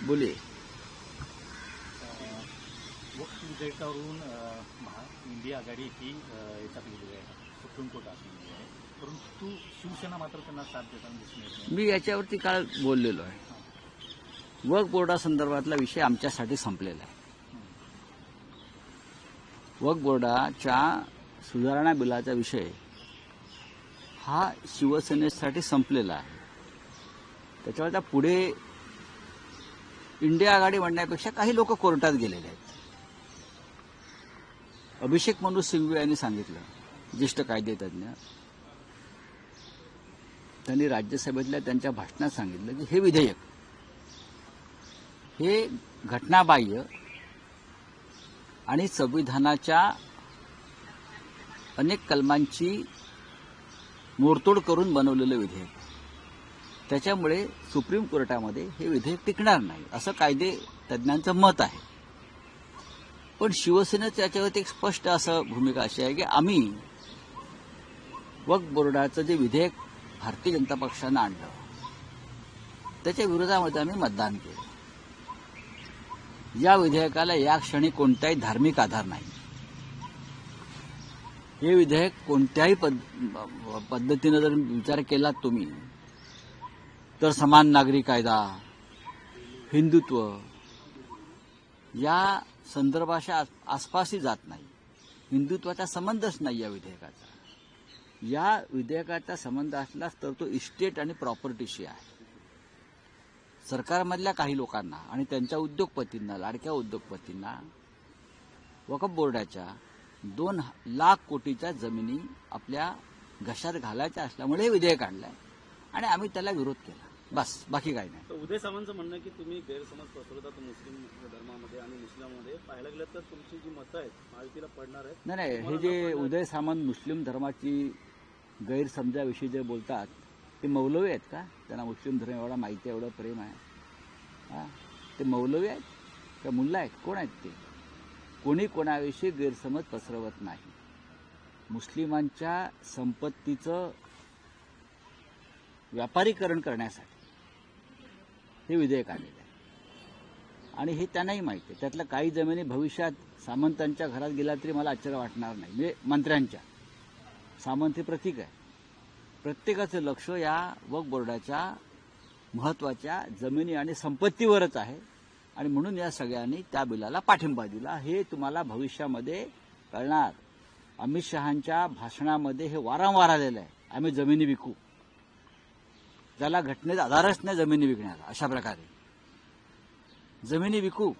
बोलिए. वक्फ विधेयकावरून इंडिया आघाडी ही याच्यात गेलेली आहे, सुप्रीम कोर्टात गेलेली आहे, परंतु शिवसेना मात्र त्यांना साथ देताना दिसून येत नाही. मी याच्यावरती काल बोललेलो आहे. वक्फ बोर्डासंदर्भातला विषय आमच्यासाठी संपलेला आहे. वक्फ बोर्डाच्या सुधारणा बिलाचा विषय हा शिवसेनेसाठी संपलेला आहे. त्याच्यावर आता पुढे इंडिया आघाडी म्हणण्यापेक्षा काही लोक कोर्टात गेलेले आहेत. अभिषेक मनु सिंघवी यांनी सांगितलं, ज्येष्ठ कायदेतज्ञ, त्यांनी राज्यसभेतल्या त्यांच्या भाषणात सांगितलं की हे विधेयक हे घटनाबाह्य आणि संविधानाच्या अनेक कलमांची मोडतोड करून बनवलेलं विधेयक. त्याच्यामुळे सुप्रीम कोर्टामध्ये हे विधेयक टिकणार नाही, असं कायदे तज्ज्ञांचं मत आहे. पण शिवसेनेचं याच्यावरती एक स्पष्ट असं भूमिका अशी आहे की आम्ही वक्फ बोर्डाचं जे विधेयक भारतीय जनता पक्षानं आणलं त्याच्या विरोधामध्ये आम्ही मतदान केलं. या विधेयकाला या क्षणी कोणताही धार्मिक आधार नाही. हे विधेयक कोणत्याही पद्धतीनं जर विचार केलात तुम्ही तर समान नागरी कायदा, हिंदुत्व या संदर्भाच्या आसपासही जात नाही. हिंदुत्वाचा संबंधच नाही या विधेयकाचा. या विधेयकाचा संबंध असलाच तर तो इस्टेट आणि प्रॉपर्टीशी आहे. सरकारमधल्या काही लोकांना आणि त्यांच्या उद्योगपतींना, लाडक्या उद्योगपतींना वक्फ बोर्डाच्या 2 लाख कोटीच्या जमिनी आपल्या घशात घालायच्या असल्यामुळे हे विधेयक आणलंय आणि आम्ही त्याला विरोध केला. बस, बाकी काही नाही. उदय सामंतचं म्हणणं की तुम्ही गैरसमज पसरवतात मुस्लिम धर्मामध्ये आणि मुस्लिमांमध्ये. पाहायला गेलं तर तुमची जी मतं आहेत महायुतीला पडणार आहेत. नाही, हे जे उदय सामंत मुस्लिम धर्माची गैरसमजाविषयी जे बोलतात ते मौलवी आहेत का? त्यांना मुस्लिम धर्म एवढा माहिती आहे, एवढं प्रेम आहे. ते मौलवी आहेत का मुल्ला आहेत? कोण आहेत ते? कोणी कोणाविषयी गैरसमज पसरवत नाही. मुस्लिमांच्या संपत्तीचं व्यापारीकरण करण्यासाठी हे विधेयक आलेलं आहे आणि हे त्यांनाही माहिती आहे. त्यातल्या काही जमिनी भविष्यात सामंतांच्या घरात गेला तरी मला आश्चर्य वाटणार नाही. म्हणजे मंत्र्यांच्या, सामंत हे प्रतीक आहे. प्रत्येकाचं लक्ष या वक्फ बोर्डाच्या महत्वाच्या जमिनी आणि संपत्तीवरच आहे आणि म्हणून या सगळ्यांनी त्या बिलाला पाठिंबा दिला. हे तुम्हाला भविष्यामध्ये कळणार. अमित शहांच्या भाषणामध्ये हे वारंवार आलेलं आहे, आम्ही जमिनी विकू. ज्याला घटनेचा आधारच नाही जमिनी विकण्याला, अशा प्रकारे जमिनी विकू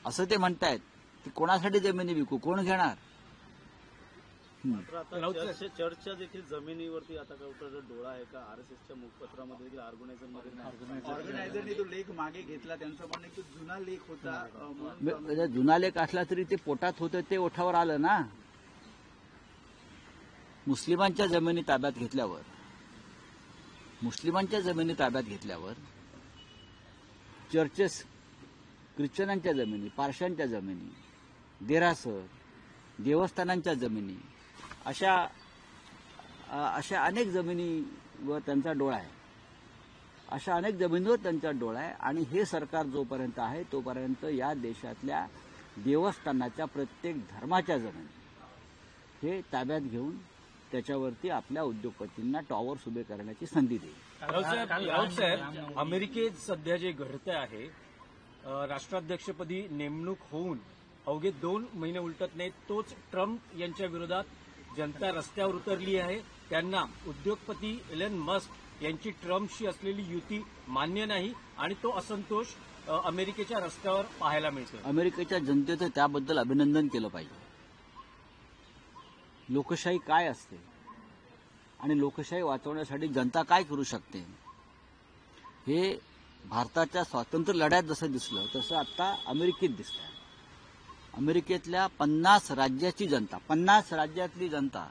असं ते म्हणतायत. की कोणासाठी जमिनी विकू, कोण घेणार? मात्र आता चर्चा देखील जमिनीवरती आता कुठं डोळा आहे का? आरएसएसच्या मुखपत्रामध्ये देखील ऑर्गनायझरने तो लेख मागे घेतला. त्यांचं म्हणणं की जुना लेख होता. जुना लेख असला तरी ते पोटात होतं ते ओठावर आलं ना. मुस्लिमांच्या जमिनी ताब्यात घेतल्यावर चर्चेस, ख्रिश्चनांच्या जमिनी, पारशांच्या जमिनी, देरासर, देवस्थानांच्या जमिनी, अशा अनेक जमिनीवर त्यांचा डोळा आहे. अशा अनेक जमिनीवर त्यांचा डोळा आहे आणि हे सरकार जोपर्यंत आहे तोपर्यंत या देशातल्या देवस्थानाच्या प्रत्येक धर्माच्या जमिनी हे ताब्यात घेऊन त्याच्यावरती आपल्या उद्योगपतींना टॉवर्स उभे करण्याची संधी देईल. राऊत साहेब, अमेरिकेत सध्या जे घडतं आहे, राष्ट्राध्यक्षपदी नेमणूक होऊन अवघे 2 महिने उलटत नाहीत, तोच ट्रम्प यांच्या विरोधात जनता रस्त्यावर उतरली आहे. त्यांना उद्योगपती एलन मस्क यांची ट्रम्पशी असलेली युती मान्य नाही आणि तो असंतोष अमेरिकेच्या रस्त्यावर पाहायला मिळतो. अमेरिकेच्या जनतेचं त्याबद्दल अभिनंदन केलं पाहिजे. लोकशाही काय असते आणि लोकशाही वाचवण्यासाठी जनता काय करू शकते हे भारताच्या स्वातंत्र्य लढ्यात जसं दिसलं तसं आता अमेरिकेत दिसतंय. अमेरिकेतल्या 50 राज्याची जनता, 50 राज्यातली जनता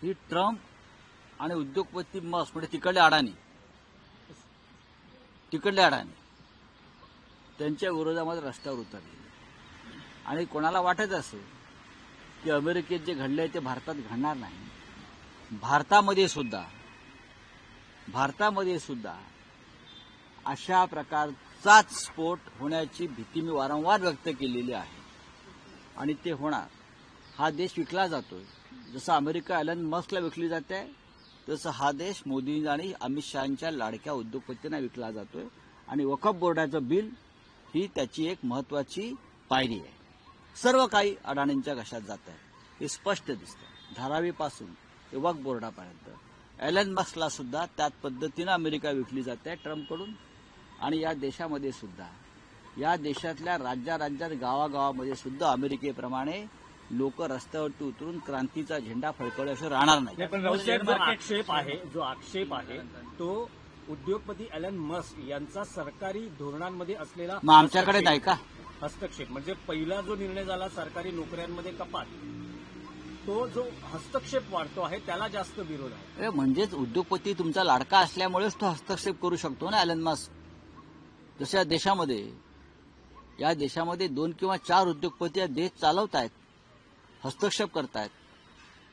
ही ट्रम्प आणि उद्योगपती मस्क म्हणजे तिकडले अडाणी त्यांच्या विरोधामध्ये रस्त्यावर उतरली. आणि कोणाला वाटत असेल की अमेरिकेत जे घडलंय ते भारतात घडणार नाही, भारतामध्ये सुद्धा अशा ट्रम्पचाच स्फोट होण्याची भीती मी वारंवार व्यक्त केलेली आहे आणि ते होणार. हा देश विकला जातोय. जसं अमेरिका एलन मस्कला विकली जाते तसं हा देश मोदी आणि अमित शहांच्या लाडक्या उद्योगपतींना विकला जातोय आणि वक्फ बोर्डाचं बिल ही त्याची एक महत्वाची पायरी आहे. सर्व काही अडाणींच्या घशात जात आहे हे स्पष्ट दिसतं. धारावीपासून ते वक्फ बोर्डापर्यंत एलन मस्कला सुद्धा त्याच पद्धतीनं अमेरिका विकली जाते ट्रम्पकडून. आणि या देशामध्ये सुद्धा या देशातल्या राज्यात गावागावामध्ये सुद्धा अमेरिकेप्रमाणे लोक रस्त्यावरती उतरून क्रांतीचा झेंडा फडकवल्याशिवाय राहणार नाही. पण राऊतसाहेब, जो आक्षेप आहे तो उद्योगपती एलन मस्क यांचा सरकारी धोरणांमध्ये असलेला मग आमच्याकडे नाही का हस्तक्षेप? म्हणजे पहिला जो निर्णय झाला सरकारी नोकऱ्यांमध्ये कपात, तो जो हस्तक्षेप वाढतो आहे त्याला जास्त विरोध आहे. म्हणजेच उद्योगपती तुमचा लाडका असल्यामुळेच तो हस्तक्षेप करू शकतो ना एलन मस्क. जसं या देशामध्ये 2 किंवा 4 उद्योगपती या देश चालवत आहेत, हस्तक्षेप करतायत,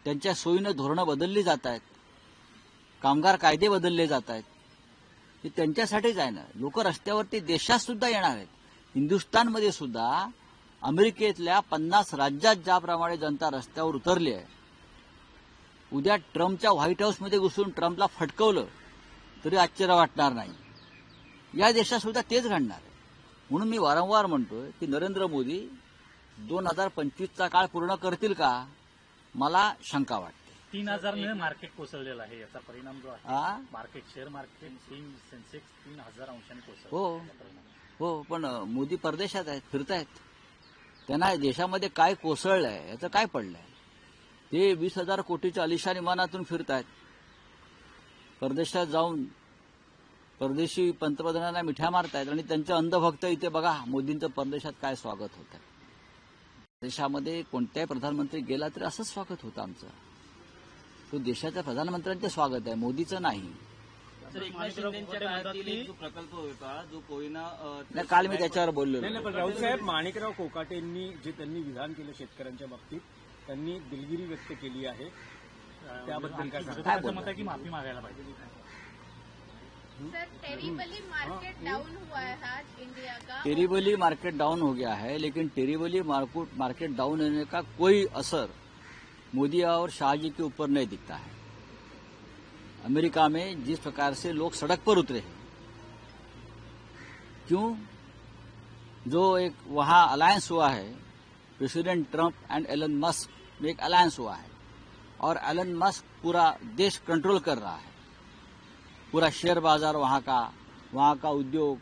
त्यांच्या सोयीनं धोरणं बदलली जात आहेत, कामगार कायदे बदलले जात आहेत. हे त्यांच्यासाठीच आहे ना. लोक रस्त्यावरती देशात सुद्धा येणार आहेत. हिंदुस्थानमध्ये सुद्धा अमेरिकेतल्या 50 राज्यात ज्याप्रमाणे जनता रस्त्यावर उतरली आहे, उद्या ट्रम्पच्या व्हाईट हाऊसमध्ये घुसून ट्रम्पला फटकवलं तरी आश्चर्य वाटणार नाही. या देशात सुद्धा तेच घडणार आहे. म्हणून मी वारंवार म्हणतोय की नरेंद्र मोदी 2025चा काळ पूर्ण करतील का, मला शंका वाटते. 3,000 ने मार्केट कोसळलेलं आहे. याचा परिणाम जो आहे हा? मार्केट शेअर मार्केट सेन्सेक्स 3,000 अंशांनी कोसळलं. हो हो, पण मोदी परदेशात आहेत, फिरतायत. त्यांना देशामध्ये काय कोसळलंय याचं काय पडलंय? ते 20,000 कोटीच्या अलिशान विमानातून फिरतायत. परदेशात जाऊन परदेशी पंतप्रधानांना मिठ्या मारतायत आणि त्यांचे अंधभक्त इथे बघा मोदींचं परदेशात काय स्वागत होत आहे. देशामध्ये कोणत्याही प्रधानमंत्री गेला तरी असंच स्वागत होतं आमचं. तो देशाच्या प्रधानमंत्र्यांचं स्वागत आहे, मोदीचं नाही. सर, एकनाथ शिंदेच्या काळातील एक जो प्रकल्प होता जो कोयना नाही, काल मी त्याच्यावर बोललो. नाही, पण राऊतसाहेब, माणिकराव कोकाटेंनी जे त्यांनी विधान केलं शेतकऱ्यांच्या बाबतीत, त्यांनी दिलगिरी व्यक्त केली आहे. त्याबद्दल काय सांगा? विरोधकांचं मत आहे की माफी मागायला पाहिजे. सर, टेरिबली मार्केट डाउन हुआ है आज इंडिया का. टेरिबली मार्केट डाउन हो गया है, लेकिन टेरिबली मार्केट डाउन होने का कोई असर मोदी और शाह जी के ऊपर नहीं दिखता है. अमेरिका में जिस प्रकार से लोग सड़क पर उतरे हैं, क्यों? जो एक वहां अलायंस हुआ है president Trump and Elon Musk में, एक अलायंस हुआ है और एलन मस्क पूरा देश कंट्रोल कर रहा है. पूरा शेयर बाजार वहां का उद्योग,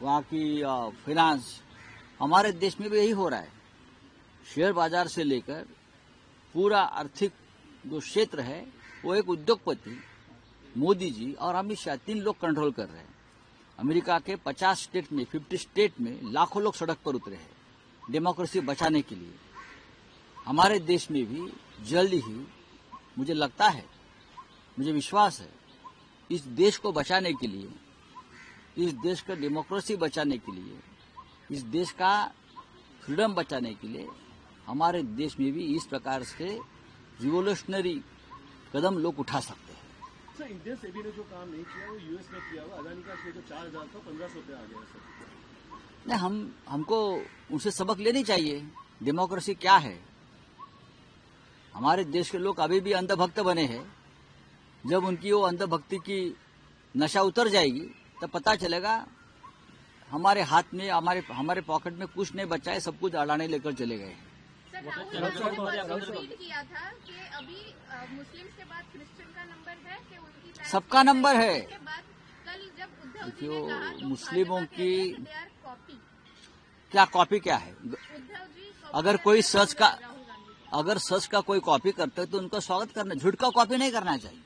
वहां की फाइनेंस. हमारे देश में भी यही हो रहा है. शेयर बाजार से लेकर पूरा आर्थिक जो क्षेत्र है वो एक उद्योगपति मोदी जी और अमित शाह 3 लोग कंट्रोल कर रहे हैं. अमेरिका के 50 स्टेट में, 50 स्टेट में लाखों लोग सड़क पर उतरे हैं डेमोक्रेसी बचाने के लिए. हमारे देश में भी जल्द ही, मुझे लगता है, मुझे विश्वास है, इस देश को बचाने के लिए, इस देश का डेमोक्रेसी बचाने के लिए, इस देश का फ्रीडम बचाने के लिए हमारे देश में भी इस प्रकार से रिवोल्यूशनरी कदम लोग उठा सकते हैं. सर, इंडियन सेबी ने जो काम नहीं किया वो यूएस ने किया हुआ. अदानी का जो 4,000 था 1,500 पे आ गया. सर, नहीं, हमको उनसे सबक लेनी चाहिए. डेमोक्रेसी क्या है? हमारे देश के लोग अभी भी अंधभक्त बने हैं. जब उनकी वो अंधभक्ति की नशा उतर जाएगी तब पता चलेगा हमारे हाथ में, हमारे पॉकेट में कुछ नहीं बचा है, सब कुछ अडानी लेकर चले गए. सर, राहुल गांधी ने ट्वीट किया था कि अभी मुस्लिम के बाद क्रिश्चियन का नंबर है कि उनकी सबका नंबर है. के बाद कल जब उद्धव जी देखियो, ने कहा तो मुस्लिमों भाजपा की कहते हैं कि they are copy. क्या कॉपी क्या है? उद्धव जी copy अगर कर कोई रहे हैं सच का राहुल गांधी को. अगर सच का कोई कॉपी करता है तो उनका स्वागत करना, झूठ का कॉपी नहीं करना चाहिए.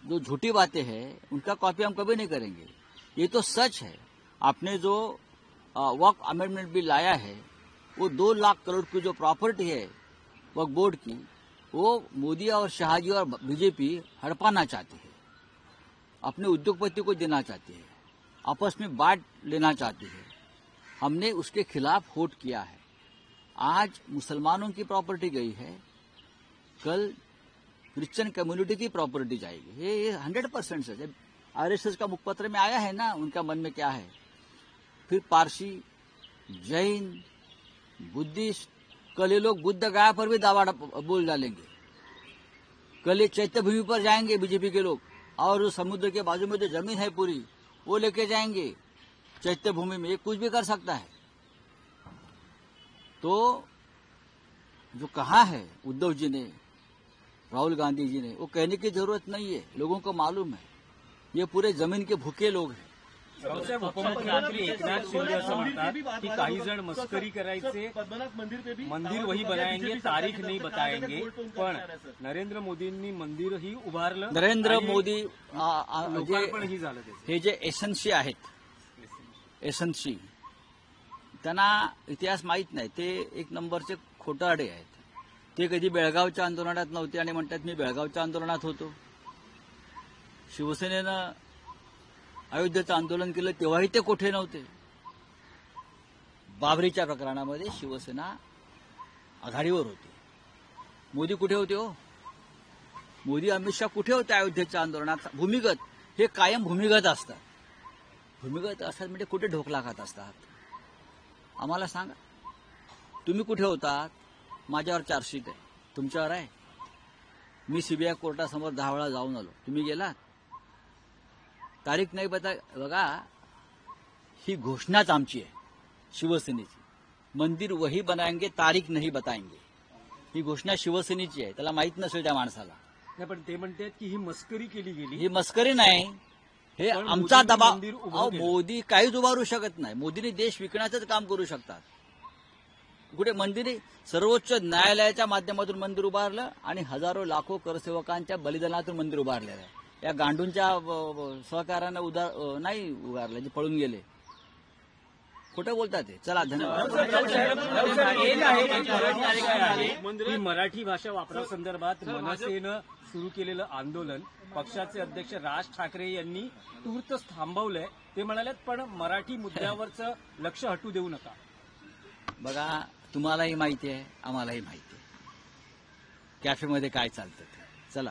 जो झूठी बातें हैं उनका कॉपी हम कभी नहीं करेंगे. ये तो सच है. आपने जो वक्फ अमेंडमेंट बिल लाया है वो 2 लाख करोड़ की जो प्रॉपर्टी है वक्फ बोर्ड की, वो मोदी और शाह जी और बीजेपी हड़पाना चाहती है, अपने उद्योगपति को देना चाहती है, आपस में बांट लेना चाहती है. हमने उसके खिलाफ वोट किया है. आज मुसलमानों की प्रॉपर्टी गई है, कल क्रिश्चियन कम्युनिटी की प्रॉपर्टी जाएगी. ये 100% सच है. आरएसएस का मुखपत्र में आया है ना उनका मन में क्या है। फिर पारसी, जैन, बुद्धिस्ट, कल ये लोग बुद्ध गया पर भी दावा बोल डालेंगे। कल ये चैत्य भूमि पर जाएंगे बीजेपी के लोग, और उस समुद्र के बाजू में जो जमीन है पूरी वो लेके जाएंगे चैत्य भूमि में। ये कुछ भी कर सकता है। तो जो कहा है उद्धव जी ने, राहुल गांधी जी ने, वो कहने की जरूरत नहीं है, लोगों को मालूम है। ये पूरे जमीन के भूखे लोग हैं। रावसाहेब, उपमुख्यमंत्री एकनाथ शिंदे असं म्हणतात की काही जण मस्करी करायचे, पद्मनाभ मंदिर पे भी मंदिर वही बनाएंगे, तारीख नहीं बताएंगे, पण नरेंद्र मोदींनी मंदिर ही उभारलं, नरेंद्र आणि मोदी लोकार्पण ही झालं त्याचं. हे जे एसएनसी आहेत, एसएनसी त्यांना इतिहास माहीत नाही, ते एक नंबरचे खोटारडे आहेत. ते कधी बेळगावच्या आंदोलनात नव्हते आणि म्हणतात मी बेळगावच्या आंदोलनात होतो. शिवसेनेनं अयोध्येचं आंदोलन केलं तेव्हाही ते कोठे नव्हते. बाबरीच्या प्रकरणामध्ये शिवसेना आघाडीवर होती. मोदी कुठे होते हो? मोदी अमित शहा कुठे होते अयोध्येच्या आंदोलनात? भूमिगत, हे कायम भूमिगत असतात. भूमिगत असतात म्हणजे कुठे ढोकला खात असतात? आम्हाला सांगा, तुम्ही कुठे होतात? माझ्यावर चार्जशीट आहे, तुमच्यावर आहे. मी सीबीआय कोर्टासमोर 10 वेळा जाऊन आलो, तुम्ही गेलात? तारीख नाही बघा, ही घोषणाच आमची आहे शिवसेनेची. मंदिर वही बनाएंगे, तारीख नाही बताएंगे. ही घोषणा शिवसेनेची आहे. त्याला माहित नसेल त्या माणसाला. नाही, पण ते म्हणतात की ही मस्करी केली गेली. ही मस्करी नाही, हे पण आमचा मोदींनी दबाव. मंदिर उभं अहो, केलं. मोदी काहीच उभारू शकत नाही. मोदींनी देश विकण्याचंच काम करू शकतात. कुठे मंदिर, सर्वोच्च न्यायालयाच्या माध्यमातून मंदिर उभारलं आणि हजारो लाखो करसेवकांच्या बलिदानातून मंदिर उभारलेलं आहे. या गांडूंच्या सहकार्यानं नाही उभारलं, जे पळून गेले. खोटं बोलतात ते. चला, धन्यवाद. एक आहे की मराठी भाषा वापरासंदर्भात मनसेनं सुरू केलेलं आंदोलन पक्षाचे अध्यक्ष राज ठाकरे यांनी तूर्त थांबवलंय. ते म्हणाले पण मराठी मुद्द्यावरचं लक्ष हटू देऊ नका. बघा, तुम्हालाही माहिती आहे, आम्हालाही माहिती आहे कॅफेमध्ये काय चालतं ते. चला.